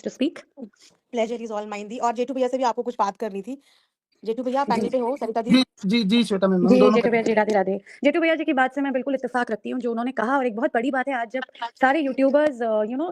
to speak. Pleasure is all mine दी। और जेठू भैया से भी आपको कुछ बात करनी थी। जेठू भैया जी पैनल पे हो, सरिता दी। जी श्वेता मैम, हम जी दोनों जेठू भैया जी, राधे राधे। जेठू भैया जी की बात से मैं बिल्कुल इत्तेफाक रखती हूँ जो उन्होंने कहा, और एक बहुत बड़ी बात है आज जब सारे यूट्यूबर्स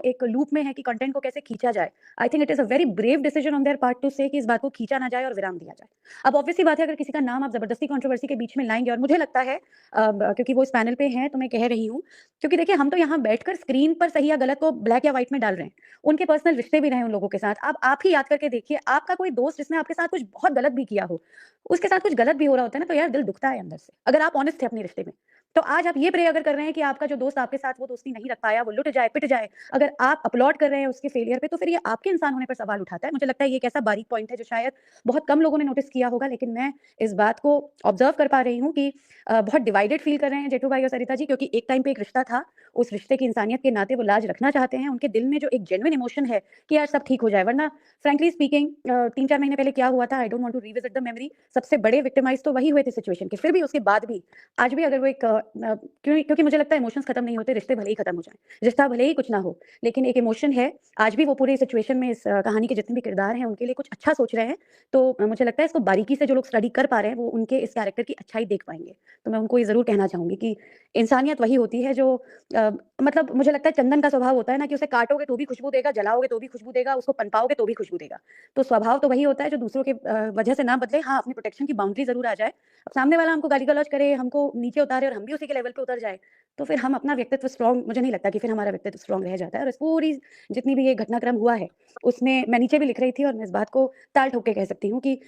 एक लूप में है कि कंटेंट को कैसे खींचा जाए। I think it is a very brave decision on their part two से कि इस बात को खींचा ना जाए और विराम दिया जाए। अब ऑब्वियसली बात है, अगर किसी का नाम आप जबरदस्ती कंट्रोवर्सी के बीच में लाएंगे, और मुझे लगता है क्योंकि वो इस पैनल पे हैं तो मैं कह रही हूँ, क्योंकि देखिए हम तो यहाँ बैठकर स्क्रीन पर सही या गलत को ब्लैक या व्हाइट में डाल रहे हैं। उनके पर्सनल रिश्ते भी रहे उन लोगों के साथ। अब आप ही याद करके देखिए, आपका कोई दोस्त जिसने आपके साथ कुछ बहुत गलत भी किया हो, उसके साथ कुछ गलत भी हो रहा होता है ना, तो यार दिल दुखता है अंदर से, अगर आप ऑनेस्ट थे अपने रिश्ते में। तो आज आप ये प्रे अगर कर रहे हैं कि आपका जो दोस्त आपके साथ वो दोस्ती नहीं रख पाया, वो लुट जाए, पिट जाए, अगर आप अपलॉड कर रहे हैं उसके फेलियर पे, तो फिर ये आपके इंसान होने पर सवाल उठाता है। मुझे लगता है ये एक ऐसा बारीक पॉइंट है जो शायद बहुत कम लोगों ने नोटिस किया होगा, लेकिन मैं इस बात को ऑब्जर्व कर पा रही हूँ कि बहुत डिवाइडेड फील कर रहे हैं जेठू भाई और सरिता जी, क्योंकि एक टाइम पे एक रिश्ता था, उस रिश्ते की इंसानियत के नाते वो लाज रखना चाहते हैं, उनके दिल में जो एक जेन्युइन इमोशन है कि यार सब ठीक हो जाए। वरना फ्रैंकली स्पीकिंग 3-4 महीने पहले क्या हुआ था, I don't want to revisit the memory, सबसे बड़े विक्टिमाइज तो वही हुए थे सिचुएशन के। फिर भी उसके बाद भी आज भी अगर वो एक क्योंकि मुझे लगता है इमोशंस खत्म नहीं होते, रिश्ते भले ही खत्म हो जाए, रिश्ता भले ही कुछ ना हो, लेकिन एक इमोशन है। आज भी वो पूरी सिचुएशन में इस कहानी के जितने भी किरदार हैं उनके लिए कुछ अच्छा सोच रहे हैं। तो मुझे लगता है इसको बारीकी से जो लोग स्टडी कर पा रहे हैं वो उनके इस कैरेक्टर की अच्छाई देख पाएंगे। तो मैं उनको ये जरूर कहना चाहूंगी कि इंसानियत वही होती है जो मतलब मुझे लगता है चंदन का स्वभाव होता है ना कि उसे काटोगे तो भी खुशबू देगा, जलाओगे तो भी खुशबू देगा, उसको पनपाओगे तो भी खुशबू देगा। तो स्वभाव तो वही होता है जो दूसरों के वजह से ना बदले, हाँ अपनी प्रोटेक्शन की बाउंड्री जरूर आ जाए। अब सामने वाला हमको गाली गलौज करे, हमको नीचे उतारे और हम भी उसी के लेवल पे उतर जाए, तो फिर हम अपना व्यक्तित्व स्ट्रॉन्ग, मुझे नहीं लगता कि फिर हमारा व्यक्तित्व स्ट्रॉन्ग रह जाता है। और इस पूरी जितनी भी ये घटनाक्रम हुआ है उसमें मैं नीचे भी लिख रही थी, और मैं इस बात को ताल ठोक के कह सकती हूँ कि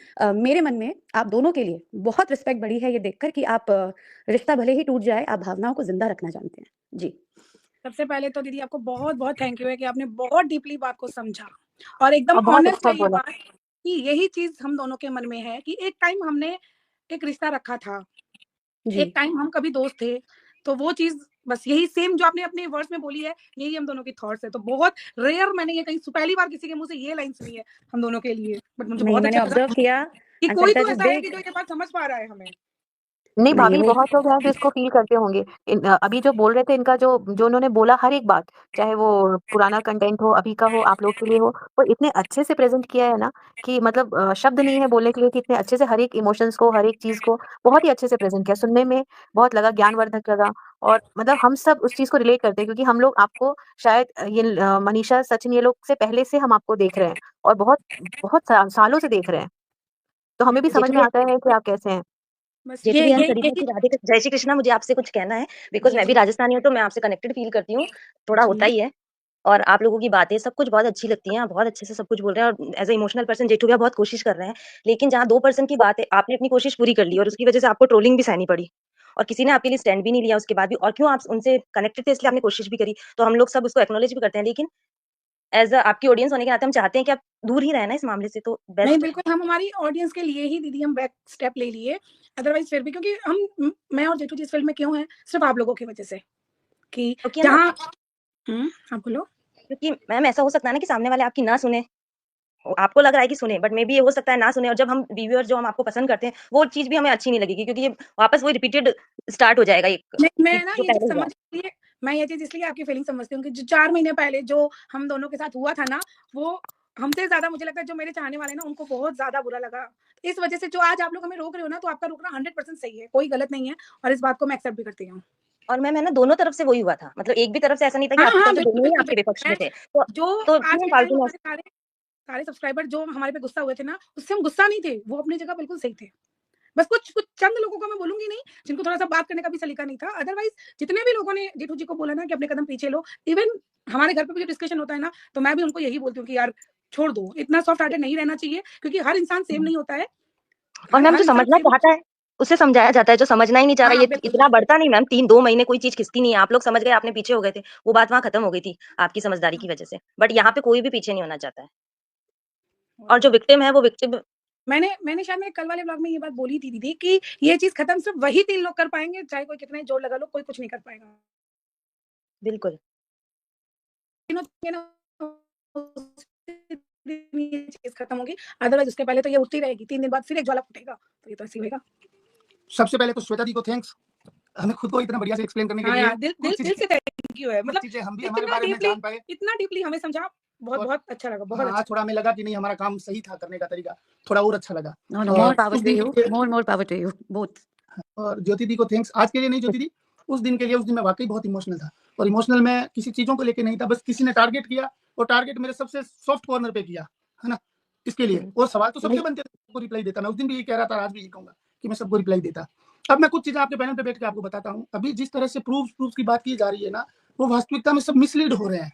मेरे मन में आप दोनों के लिए बहुत रिस्पेक्ट बढ़ी है ये देखकर कि आप रिश्ता भले ही टूट जाए, आप भावनाओं को जिंदा रखना जानते हैं। जी सबसे पहले तो दीदी आपको बहुत बहुत थैंक यू है कि आपने बहुत डीपली बात को समझा और एकदम ऑनेस्ट है ये बात कि यही चीज हम दोनों के मन में है कि एक टाइम हमने एक रिश्ता रखा था, एक टाइम हम कभी दोस्त थे, तो वो चीज बस यही सेम जो आपने अपने वर्ड्स में बोली है, यही हम दोनों की थॉट्स है। तो बहुत रेयर, मैंने ये कहीं पहली बार किसी के मुंह से ये लाइन सुनी है हम दोनों के लिए, बट मुझे बहुत अच्छा ऑब्जर्व किया कि कोई तो ऐसा है कि जो ये बात समझ पा रहा है हमें। नहीं भाभी, बहुत लोग हैं जो इसको फील करते होंगे। अभी जो बोल रहे थे, इनका जो उन्होंने बोला हर एक बात, चाहे वो पुराना कंटेंट हो, अभी का हो, आप लोग के लिए हो, वो इतने अच्छे से प्रेजेंट किया है ना कि मतलब शब्द नहीं है बोलने के लिए कि इतने अच्छे से हर एक इमोशंस को, हर एक चीज को बहुत ही अच्छे से प्रेजेंट किया। सुनने में बहुत लगा, ज्ञानवर्धक लगा, और मतलब हम सब उस चीज को रिलेट करते हैं क्योंकि हम लोग आपको शायद ये मनीषा, सचिन, ये लोग से पहले से हम आपको देख रहे हैं और बहुत बहुत सालों से देख रहे हैं, तो हमें भी समझ में आता है कि आप कैसे हैं। जय श्री कृष्णा। मुझे आपसे कुछ कहना है, बिकॉज मैं भी राजस्थानी हूँ तो मैं आपसे कनेक्टेड फील करती हूँ, थोड़ा होता ही है। और आप लोगों की बातें सब कुछ बहुत अच्छी लगती हैं, आप बहुत अच्छे से सब कुछ बोल रहे हैं, और as a emotional person Jethu भैया बहुत कोशिश कर रहे हैं। लेकिन जहाँ 2% की बात है, आपने अपनी कोशिश पूरी कर ली और उसकी वजह से आपको ट्रोलिंग भी सहनी पड़ी, और किसी ने आपके लिए स्टैंड भी नहीं लिया उसके बाद भी। और क्यों, आप उनसे कनेक्टेड थे इसलिए आपने कोशिश भी करी, तो हम लोग सब उसको एक्नॉलेज भी करते हैं। लेकिन एज आपकी ऑडियंस होने के नाते हम चाहते हैं कि आप दूर ही रहना इस मामले से। तो बेस्ट नहीं, बिल्कुल हम हमारी ऑडियंस के लिए ही दीदी हम बैक स्टेप ले लिए, अदरवाइज फिर भी क्योंकि हम, मैं और जेठू जी इस फील्ड में क्यों है, सिर्फ आप लोगों की वजह से कि जहाँ आप बोलो। क्योंकि मैम ऐसा हो सकता है ना कि सामने वाले आपकी ना सुने, आपको लग रहा है कि सुने, बट मे बी ये हो सकता है ना सुने, और जब हम व्यूअर जो हम आपको पसंद करते हैं वो चीज भी हमें अच्छी नहीं लगेगी, क्योंकि ये वापस वही रिपीटेड स्टार्ट हो जाएगा एक। नहीं, मैं ना ये चीज समझ लिए, मैं ये चीज इसलिए आपकी फीलिंग समझती हूँ कि जो 4 महीने पहले जो हम दोनों के साथ हुआ था ना, वो हमसे ज्यादा मुझे लगता है जो मेरे चाहने वाले ना उनको बहुत ज्यादा बुरा लगा। इस वजह से जो आज आप लोग हमें रोक रहे हो ना, तो आपका रोकना 100% सही है, कोई गलत नहीं है, और इस बात को मैं एक्सेप्ट भी करती हूँ। और मैम है ना, दोनों तरफ से वही हुआ था, मतलब एक भी तरफ से ऐसा नहीं था कि आपकी तरफ से दोनों ही आपके विपक्ष में थे। जो आज के टाइम हमारे सारे सब्सक्राइबर जो हमारे पे गुस्सा हुए थे ना, उससे हम गुस्सा नहीं थे, वो अपनी जगह बिल्कुल सही थे। बस कुछ चंद लोगों को मैं बोलूंगी नहीं, जिनको थोड़ा सा बात करने का भी सलीका नहीं था। अदरवाइज जितने भी लोगों ने जेठू जी को बोला ना कि अपने कदम पीछे लो, इवन हमारे घर पे भी जो डिस्कशन होता है ना, तो मैं भी उनको यही बोलती हूँ कि यार छोड़ दो, इतना सॉफ्ट हार्टेड नहीं रहना चाहिए, क्योंकि हर इंसान सेम नहीं होता है। और मैम जो समझना चाहता है उसे समझाया जाता है, जो समझना ही नहीं चाह रहा, ये इतना बढ़ता नहीं मैम। 3-2 महीने कोई चीज खिसती नहीं है, आप लोग समझ गए, आपने पीछे हो गए थे, वो बात वहां खत्म हो गई थी आपकी समझदारी की वजह से। बट यहाँ पे कोई भी पीछे नहीं होना चाहता है, और जो विक्टिम है वो विक्टिम। मैंने शायद मेरे कल वाले ब्लॉग में ये बात बोली थी दीदी कि ये चीज खत्म सिर्फ वही 3 लोग कर पाएंगे, चाहे कोई कितने जोर लगा लो, कोई कुछ नहीं कर पाएगा। बिल्कुल ये चीज खत्म होगी, अदरवाइज उसके पहले तो ये उठती रहेगी, 3 दिन बाद फिर एक ज्वाला फूटेगा, तो ये तो ऐसे ही होगा। सबसे पहले तो श्वेता दी को थैंक्स, हमें खुद को इतना बढ़िया से एक्सप्लेन करने के लिए। दिल से थैंक यू है, मतलब हम भी हमारे बारे में जान पाए, इतना डीपली हमें समझा। बहुत और बहुत अच्छा लगा, बहुत हाँ, अच्छा। थोड़ा हमें लगा कि नहीं हमारा काम सही था, करने का तरीका थोड़ा और अच्छा लगा। No, no, और more power उस to दिन you. के लिए More power to you. Both. और ज्योति दी को थैंक्स, आज के लिए नहीं ज्योति दी, उस दिन के लिए। उस दिन मैं वाकई बहुत इमोशनल था, और इमोशनल मैं किसी चीजों को लेके नहीं था, बस किसी ने टारगेट किया और टारगेट मेरे सबसे सॉफ्ट कॉर्नर पे किया, है ना, इसके लिए। और सवाल तो सबके बनते थे, सबको रिप्लाई देता। मैं उस दिन भी ये कह रहा था, आज भी ये कहूंगा कि मैं सबको रिप्लाई देता। अब मैं कुछ चीजें आपके पैनल पे बैठ के आपको बताता हूँ। अभी जिस तरह से प्रूफ की बात की जा रही है ना, वो वास्तविकता में सब मिसलीड हो रहे हैं।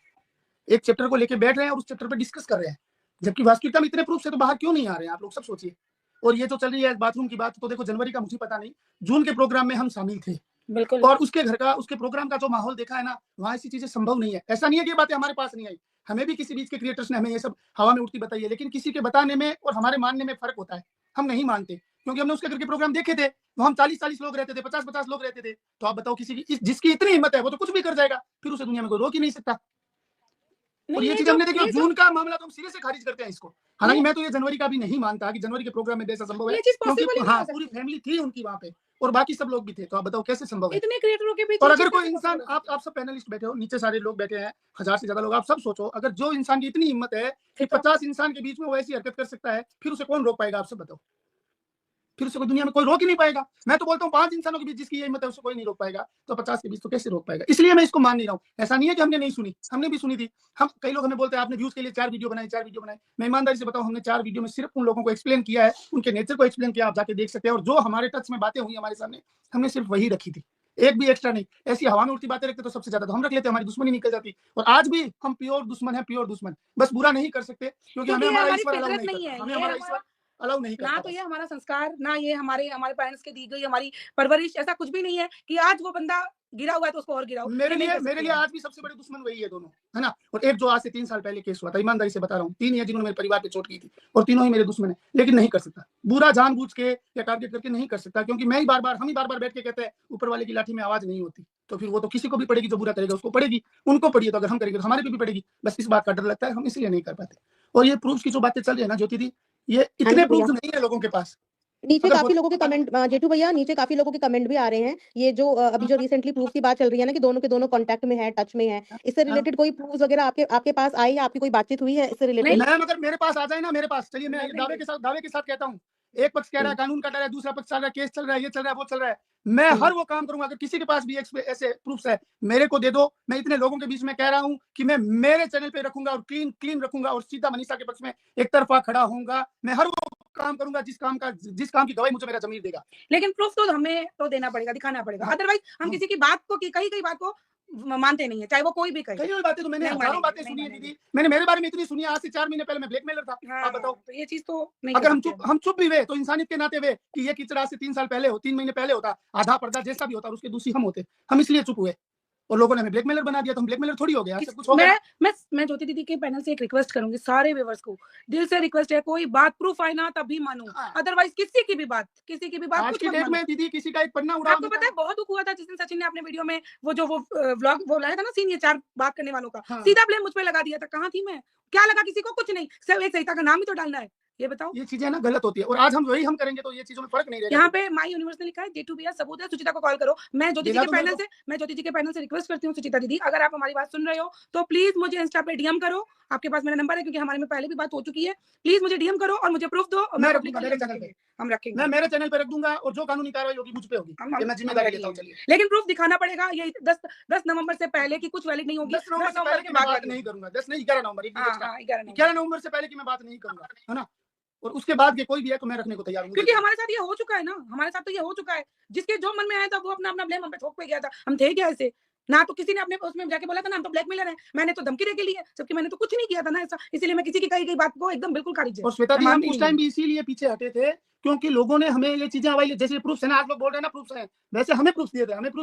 एक चैप्टर को लेके बैठ रहे हैं और उस चैप्टर पे डिस्कस कर रहे हैं, जबकि वास्तविकता में इतने प्रूफ से तो बाहर क्यों नहीं आ रहे हैं, आप लोग सब सोचिए। और ये जो चल रही है बाथरूम की बात, तो देखो जनवरी का मुझे पता नहीं, जून के प्रोग्राम में हम शामिल थे, बिल्कुल। और उसके घर का, उसके प्रोग्राम का जो माहौल देखा है ना, वहां ऐसी चीजें संभव नहीं है। ऐसा नहीं है कि ये बातें हमारे पास नहीं आई, हमें भी किसी बीच के क्रिएटर्स ने हमें ये सब हवा में उड़ती बताई है, लेकिन किसी के बताने में और हमारे मानने में फर्क होता है। हम नहीं मानते, क्योंकि हमने उसके घर के प्रोग्राम देखे थे, वहां हम 40-40 लोग रहते थे, 50-50 लोग रहते थे। तो आप बताओ, किसी की जिसकी इतनी हिम्मत है वो तो कुछ भी कर जाएगा, फिर उसे दुनिया में कोई रोक ही नहीं सकता। और ये चीज हमने देखी। जून का मामला तो हम सिरे से खारिज करते हैं इसको। हालांकि मैं तो ये जनवरी का भी नहीं मानता कि जनवरी के प्रोग्राम में ऐसा संभव है, ये चीज क्योंकि पॉसिबल ही नहीं हाँ, हो सकती। पूरी फैमिली थी उनकी वहां पे और बाकी सब लोग भी थे। तो आप बताओ कैसे संभव है। इतने क्रिएटरों के बीच और ये अगर चीज कोई कैसे इंसान, possible हो सकती आप सब पैनलिस्ट बैठे हो, नीचे सारे लोग बैठे हैं, 1000 से ज्यादा लोग, आप सब सोचो, अगर जो इंसान की इतनी हिम्मत है कि 50 इंसान के बीच में वो ऐसी हरकत कर सकता है, फिर उसे कौन रोक पाएगा, आप सब बताओ। फिर उसे कोई दुनिया में कोई रोक ही नहीं पाएगा। मैं तो बोलता हूँ 5 इंसानों के बीच जिसकी ये हिम्मत है, उसे कोई नहीं रोक पाएगा, तो 50 के बीच तो कैसे रोक पाएगा। इसलिए मैं इसको मान नहीं रहा हूँ। ऐसा नहीं है कि हमने नहीं सुनी, हमने भी सुनी थी। हम, कई लोग हमें बोलते हैं आपने व्यूज के लिए 4 वीडियो बनाए, 4 वीडियो बनाए। मैं ईमानदारी से बताऊं, हमने 4 वीडियो में सिर्फ उन लोगों को एक्सप्लेन किया है, उनके नेचर को एक्सप्लेन किया, आप जाके देख सकते हैं। और जो हमारे टच में बातें हुई हमारे सामने, हमने सिर्फ वही रखी थी, एक भी एक्स्ट्रा नहीं। ऐसी हवा में उड़ती बातें रखते तो सबसे ज्यादा तो हम रख लेते, हमारी दुश्मनी निकल जाती। और आज भी हम प्योर दुश्मन है, प्योर दुश्मन। बस बुरा नहीं कर सकते, क्योंकि हमें क्योंकि ये हमारा हमारी ईश्वर अलाउ फितरत नहीं नहीं करता, है, हमें ये हमारा हमारा ईश्वर अलाउ नहीं ना करता। तो ये हमारा संस्कार, ना ये हमारे पेरेंट्स की दी गई हमारी परवरिश। ऐसा कुछ भी नहीं है कि आज वो बंदा गिरा हुआ है तो उसको और गिराओ। मेरे ये नहीं लिए कर सकते हम। आज भी सबसे बड़े दुश्मन वही है, दोनों, है ना। और एक जो आज से 3 साल पहले केस हुआ था, ईमानदारी से बता रहा हूँ, 3 ही है जिन्होंने मेरे परिवार पे चोट की थी, और तीनों ही मेरे दुश्मन है। लेकिन नहीं कर सकता, बुरा जानबूझ के या टारगेट करके नहीं कर सकता, क्योंकि मैं ही बार बार, हम ही बार बार बैठ के कहते हैं ऊपर वाले की लाठी में आवाज नहीं होती। तो फिर वो तो किसी को भी पड़ेगी, जो बुरा करेगा उसको पड़ेगी, उनको पड़ी है, तो अगर हम करेंगे तो हमारे पे भी पड़ेगी। बस इस बात का डर लगता है, हम इसलिए नहीं कर पाते। और ये प्रूफ की जो बातें चल रही है ना ज्योति दी, ये इतने प्रूफ नहीं है लोगों के पास। नीचे अगर काफी लोगों के कमेंट, जेठू भैया, नीचे काफी लोगों के कमेंट भी आ रहे हैं। ये जो अभी जो रिसेंटली प्रूफ की बात चल रही है ना कि दोनों के दोनों कांटेक्ट में है, टच में है, इससे रिलेटेड कोई प्रूफ वगैरह आपके आपके पास आई, आपकी कोई बातचीत हुई है इससे रिलेटेड? मैम अगर मेरे पास आ जाए ना, मेरे पास, चलिए मैं दावे के साथ कहता हूँ, एक पक्ष कह रहा है कानून का डर है, दूसरा पक्ष चल रहा है केस चल रहा है, ये चल रहा है, वो चल रहा है, मैं हर वो काम करूंगा। अगर किसी के पास भी ऐसे प्रूफ्स है, मेरे को दे दो। मैं इतने लोगों के बीच में कह रहा हूँ कि मैं मेरे चैनल पे रखूंगा और क्लीन रखूंगा, और सीधा मनीषा के पक्ष में एक तरफा खड़ा होऊंगा। मैं हर वो काम करूंगा जिस काम की गवाही मुझे मेरा जमीर देगा। लेकिन प्रूफ तो हमें तो देना पड़ेगा, दिखाना पड़ेगा। अदरवाइज हम किसी की बात को, कई बात को मानते नहीं है, चाहे वो कोई भी कहे। कई बातें तो मैंने नहीं हजारों मानेंगे, बातें नहीं सुनी है मानेंगे। दीदी, मैंने मेरे बारे में इतनी सुनी है। आज से 4 महीने पहले मैं ब्लैकमेलर था, हाँ, आप बताओ। तो ये चीज तो नहीं अगर कर सकते हम चुप भी हुए तो इंसानियत के नाते हुए कि ये कीचड़ आज से 3 साल पहले हो, 3 महीने पहले होता, आधा पर्दा जैसा भी होता, और उसके दूसरी हम होते, हम इसलिए चुप हुए। और लोगों ने हमें ब्लैकमेलर बना दिया, तो हम ब्लैकमेलर थोड़ी हो गया, सब कुछ हो गया। मैं ज्योति दीदी के पैनल से एक रिक्वेस्ट करूंगी, सारे व्यूअर्स को दिल से रिक्वेस्ट है, कोई बात प्रूफ आए ना तभी मानो, अदरवाइज किसी की भी बात आज की डेट में दीदी किसी का एक पन्ना उड़ा। आपको पता है बहुत दुख हुआ था जिस दिन सचिन ने अपने वीडियो में वो व्लॉग वो लाया था ना सीन, ये 4 बात करने वालों का, सीधा ब्लेम मुझ पे लगा दिया था। कहाँ थी मैं, क्या लगा किसी को, कुछ नहीं, सिर्फ एक सहिता का नाम ही तो डालना है। ये बताओ, ये चीजें ना गलत होती है, और आज हम वही हम करेंगे तो ये चीजों में फर्क नहीं रहेगा। यहाँ पे माई यूनिवर्स ने लिखा है जेठू भैया सबूत है, सुचिता को कॉल करो। मैं ज्योति जी के पैनल से रिक्वेस्ट करती हूँ, सुचिता दीदी अगर आप हमारी बात सुन रहे हो तो प्लीज मुझे इंस्टा पे डीएम करो। आपके पास मेरा नंबर है, क्योंकि हमारे में पहले भी बात हो चुकी है। प्लीज मुझे डीएम करो और मुझे प्रूफ दो, और मैं रखूंगा मेरे चैनल पे, हम रखेंगे, मैं मेरे चैनल पे रख दूंगा, और जो कानूनी कार्रवाई होगी मुझ पे होगी, ये मैं जिम्मेदारी लेता हूं। चलिए, लेकिन प्रूफ दिखाना पड़ेगा। ये 10 नवंबर से पहले की कुछ वैलिड नहीं होगी। 10 नवंबर से पहले की मैं बात नहीं करूंगा, 10 नहीं 11 नवंबर, 11 नवंबर से पहले की मैं बात नहीं करूंगा, है ना। और उसके बाद के कोई भी है तो मैं रखने को तैयार हूं, क्योंकि हमारे साथ ये हो चुका है ना, हमारे साथ तो ये हो चुका है। जिसके जो मन में आया था वो अपना ब्लेम हम पे ठोक पे गया था। हम थे क्या ऐसे, ना तो किसी ने अपने उसमें जाके बोला था ना हम तो ब्लैकमेलर हैं, मैंने तो धमकी देके ली है, जबकि मैंने तो कुछ नहीं किया था ना ऐसा। इसीलिए मैं किसी की कही गई बात को एकदम बिल्कुल खारिज है। और श्वेता जी, हम उस टाइम भी इसीलिए पीछे हटे थे क्योंकि लोगों ने हमें ये चीजें हवाई, जैसे प्रूफ है ना, आप लोग बोल रहे हैं ना प्रूफ है, वैसे हमें प्रूफ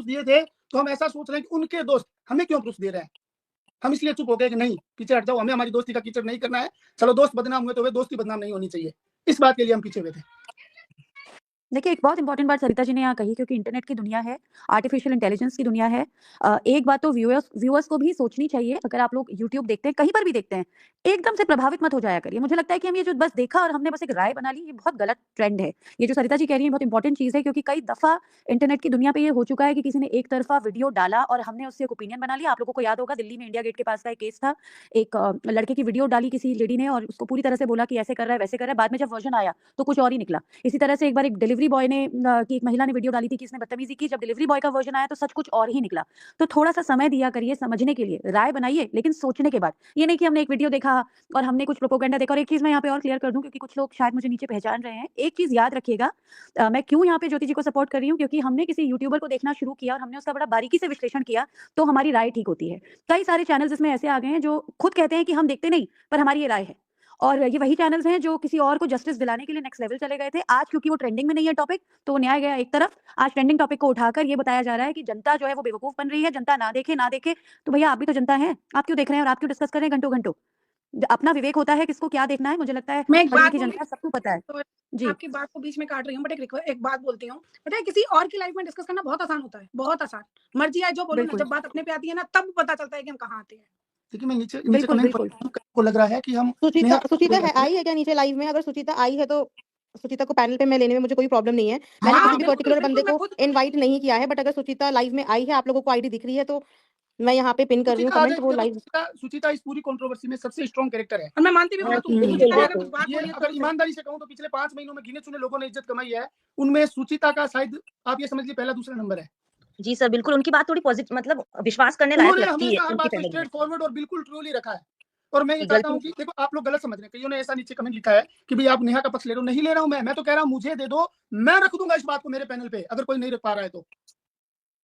दिए थे, तो हम ऐसा सोच रहे हैं कि उनके दोस्त हमें क्यों प्रूफ दे रहे हैं। हम इसलिए चुप हो गए कि नहीं, पीछे हट जाओ, हमें हमारी दोस्ती का कीचड़ नहीं करना है। चलो दोस्त बदनाम हुए तो वे दोस्ती बदनाम नहीं होनी चाहिए, इस बात के लिए हम पीछे हुए थे। देखिए, एक बहुत इंपॉर्टेंट बात सरिता जी ने यहाँ कही, क्योंकि इंटरनेट की दुनिया है, आर्टिफिशियल इंटेलिजेंस की दुनिया है। एक बात तो व्यूअर्स को भी सोचनी चाहिए, अगर आप लोग यूट्यूब देखते हैं, कहीं पर भी देखते हैं, एकदम से प्रभावित मत हो जाया करिए। मुझे लगता है कि हम ये जो बस देखा और हमने बस एक राय बना ली, ये बहुत गलत ट्रेंड है। ये जो सरिता जी कह रही हैं बहुत इंपॉर्टेंट चीज़ है, क्योंकि कई दफ़ा इंटरनेट की दुनिया पे ये हो चुका है कि किसी ने एक तरफा वीडियो डाला और हमने उससे एक ओपिनियन बना लिया। आप लोगों को याद होगा, दिल्ली में इंडिया गेट के पास का एक केस था। एक लड़के की वीडियो डाली किसी लेडी ने और उसको पूरी तरह से बोला कि ऐसे कर रहा है, वैसे कर रहा है। बाद में जब वर्जन आया तो कुछ और ही निकला। इसी तरह से एक बार एक डिलीवरी बॉय ने कि एक महिला ने वीडियो डाली थी कि इसने बदतमीजी की, जब डिलीवरी बॉय का वर्जन आया तो सच कुछ और ही निकला। तो थोड़ा-सा समय दिया करिए समझने के लिए, राय बनाइए लेकिन सोचने के बाद। ये नहीं कि हमने एक वीडियो देखा और हमने कुछ प्रोपेगेंडा देखा। और एक चीज़ मैं यहाँ पे और क्लियर कर दूँ, क्योंकि कुछ लोग शायद मुझे नीचे पहचान रहे हैं। एक चीज़ याद रखिएगा, मैं क्यों यहाँ पे ज्योति जी को सपोर्ट कर रही हूँ, क्योंकि हमने किसी यूट्यूबर को देखना शुरू किया और हमने उसका बड़ा बारीकी से विश्लेषण किया, तो हमारी राय ठीक होती है। कई सारे चैनल्स इसमें ऐसे आ गए हैं जो खुद कहते हैं कि हम देखते नहीं, पर हमारी ये राय है। और ये वही चैनल्स हैं जो किसी और को जस्टिस दिलाने के लिए नेक्स्ट लेवल चले गए थे। आज क्योंकि वो ट्रेंडिंग में नहीं है टॉपिक, तो वो न्याय गया एक तरफ। आज ट्रेंडिंग टॉपिक को उठाकर ये बताया जा रहा है कि जनता जो है वो बेवकूफ बन रही है, जनता ना देखे। तो भैया आप भी तो जनता हैं, आप क्यों देख रहे हैं और आप क्यों डिस्कस कर रहे हैं घंटों-घंटों? अपना विवेक होता है किसको क्या देखना है। मुझे लगता है मैं एक हर बात की बोलूँ, जनता सबको पता है। तो जी, आपकी बात को बीच में काट रही हूँ, बट एक बात बोलती हूँ। पता है, किसी और की लाइफ में डिस्कस करना बहुत आसान होता है, बहुत आसान। मर्जी आए जो बोलो ना, बिल्कुल, जब बात अपने पे आती है ना, तब पता चलता है कि हम कहाँ आते हैं। देखिए मैं नीचे नीचे बिल्कुल, कमेंट पढ़ बिल्कुल। रहा हूँ, कई को लग रहा है कि हम सुचिता नेहा का सुचिता कोई है, रखते हैं। आई है क्या नीचे लाइव में? अगर सुचिता आई है तो सुचिता को पैनल पे मैं लेने में मुझे कोई प्रॉब्लम नहीं है। मैंने हाँ, किसी भी बिल्कुल, पर्टिकुलर बंदे बिल्कुल, मैं को खुद इनवाइट नहीं किया है, बट अगर सुचिता लाइव में आई है, आप लोगों को आईडी दिख रही है, तो मैं यहाँ पे पिन कर रही हूँ सुचिता आ कमेंट, जाएगी। वो देखो लाइव। सुचिता इस पूरी कंट्रोवर्सी में सबसे स्ट्रॉन्ग कैरेक्टर है। और मैं मानती भी बहुत हूँ। बिल्कुल, सुचिता ने और अगर कुछ बात ये बोली है तो अगर ईमानदारी से कहूँ तो पिछले 5 महीनों में गिने-चुने लोगों ने इज्जत कमाई है, उनमें सुचिता का शायद आप ये समझ लीजिए पहला दूसरा नंबर है। जी सर, बिल्कुल उनकी बात थोड़ी मतलब विश्वास करने लायक उन्होंने लगती है हमेशा हर उनकी बात को पहले स्ट्रेट बात। फॉरवर्ड और बिल्कुल ट्रूली रखा है। और मैं ये कि चाहता हूँ गलती कि देखो आप लोग गलत समझ रहे हैं। कईयों ने ऐसा नीचे कमेंट लिखा है कि भई आप नेहा का पक्ष ले रहे हो। नहीं ले रहा हूँ मैं तो कह रहा हूँ मुझे दे दो, मैं रख दूँगा इस बात को मेरे पैनल पे, अगर कोई नहीं रख पा रहा है तो।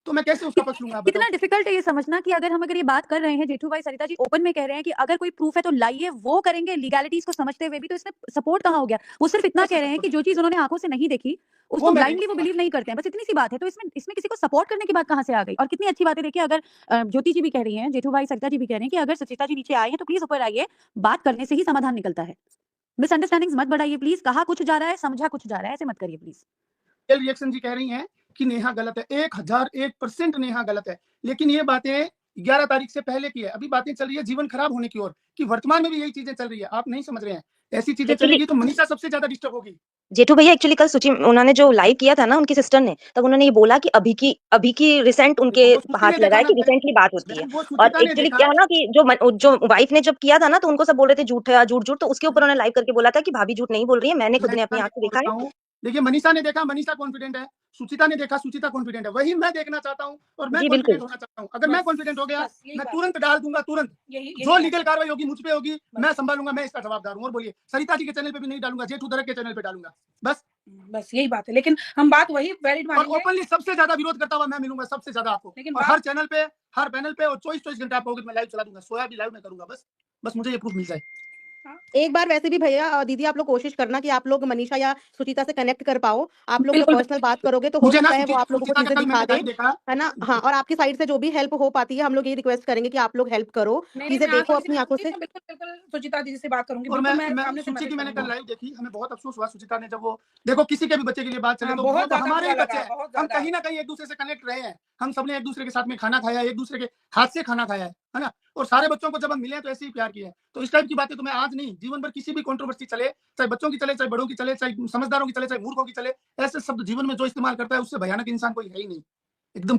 तो मैं कैसे उसका पक्ष लूँगा आप बताओ? कितना डिफिकल्ट है ये समझना कि अगर ये बात कर रहे हैं, जेठू भाई सरिता जी ओपन में कह रहे हैं कि अगर कोई प्रूफ है तो लाइए, वो करेंगे लीगैलिटीज को समझते हुए भी, तो इसमें सपोर्ट कहाँ हो गया? वो सिर्फ इतना कह रहे हैं कि जो चीज उन्होंने आंखों से नहीं देखी उसको वो मैं ब्लाइंडली वो देखूँगा। बिलीव नहीं करते हैं, बस इतनी सी बात है। तो इसमें किसी को सपोर्ट करने की बात कहाँ से आ गई? और कितनी अच्छी बात है, देखिए अगर ज्योति जी भी कह रही हैं, जेठू भाई सरिता जी भी कह रहे हैं कि अगर सुचिता जी नीचे आए हैं तो प्लीज ऊपर आइए, बात करने से ही समाधान निकलता है। मिसअंडरस्टैंडिंग्स मत बढ़ाइए प्लीज, कहा कुछ जा रहा है, समझा कुछ जा रहा है, ऐसे मत करिए प्लीज। रिएक्शन जी कह रही हैं कि नेहा गलत है। 1001% नेहा गलत है। लेकिन ये बातें 11 तारीख से पहले की है। अभी बातें चल रही है जीवन खराब होने की ओर, कि वर्तमान में भी यही चीजें चल रही है। आप नहीं समझ रहे हैं। ऐसी चीजें एक्चुअली चलेगी तो मनीषा सबसे ज्यादा डिस्टर्ब होगी। जेठू भैया एक्चुअली कल उन्होंने जो लाइव किया था ना उनकी सिस्टर ने, तब उन्होंने ये बोला कि अभी की रिसेंट उनके देखो वो श्रुति ने हाथ लगा देखा है ना कि पहले, रिसेंटली बात होती है। बहन वो और सुचिता ने एक्चुअली देखा। क्या है ना कि जो वाइफ ने जब किया था ना तो उनको सब बोल रहे थे झूठ है, झूठ झूठ, तो उसके ऊपर उन्होंने लाइव करके बोला था कि भाभी झूठ नहीं बोल रही है, मैंने खुद मैं ने अपनी इतना आंख से बोल देखा रहा है। हूँ। देखिए मनीषा ने देखा, मनीषा कॉन्फिडेंट है। सुचिता ने देखा, सुचिता कॉन्फिडेंट है। वही मैं देखना चाहता हूँ और मैं जी बिल्कुल। कॉन्फिडेंट होना चाहता हूँ। अगर मैं बस कॉन्फिडेंट हो गया, बस यही मैं बात तुरंत डाल दूंगा, तुरंत यही जो बात लीगल है। कार्रवाई होगी मुझ पे होगी, बस। मैं संभालूंगा, मैं इसका जवाबदार हूँ। और बोलिए सरिता जी के चैनल पे भी नहीं डालूंगा, जेठू दरक के चैनल पे डालूंगा बस। बस यही बात है, लेकिन हम बात वही वैलिड और मानेंगे। ओपनली सबसे ज्यादा विरोध करता हुआ मैं मिलूंगा, सबसे ज्यादा आपको। लेकिन और बात हर चैनल पे, हर पैनल पे और 24 घंटे आप कहोगे तो मैं लाइव चला दूंगा, सोया भी लाइव में करूंगा। बस मुझे ये प्रूफ मिल जाए। एक बार वैसे भी भैया दीदी आप लोग कोशिश करना कि आप लोग मनीषा या सुचिता से कनेक्ट कर पाओ। आप लोग जब बिल्कुल पर्सनल बात करोगे तो हो मुझे ना सकता है वो आप लोगों को सुचिता का चीजें कल दिखा मैंने दे, लाइव देखा। है ना? हाँ, और आपकी साइड से जो भी हेल्प हो पाती है हम लोग ये रिक्वेस्ट करेंगे कि आप लोग हेल्प करो, नहीं, चीजें मैं देखो आज अपनी आंखों से। मैं बिल्कुल सुचिता दीदी से बात करूंगी, और बिल्कुल मैं मैं सामने से सुचि की मैसेज मैंने कल करूंगी। लाइव देखी, हमें बहुत अफसोस हुआ सुचिता ने जब वो, देखो किसी के भी बच्चे के लिए बात चले हाँ, तो वो बहुत तो ज्यादा हमारे बुरा ही बच्चे लगा, हैं। बहुत हम ज्यादा। कहीं ना कहीं एक दूसरे से कनेक्ट रहे हैं। हम सबने एक दूसरे के साथ में खाना खाया, एक दूसरे के हाथ से खाना खाया है ना? और सारे बच्चों को जब हम मिले तो ऐसे ही प्यार किया है। तो इस टाइप की बातें तो मैं आज नहीं, जीवन भर किसी भी कंट्रोवर्सी चले, चाहे बच्चों की चले, चाहे बड़ों की चले, चाहे समझदारों की चले, चाहे मूर्खों की चले, ऐसे शब्द जीवन में जो इस्तेमाल करता है उससे भयानक इंसान कोई है ही नहीं। एकदम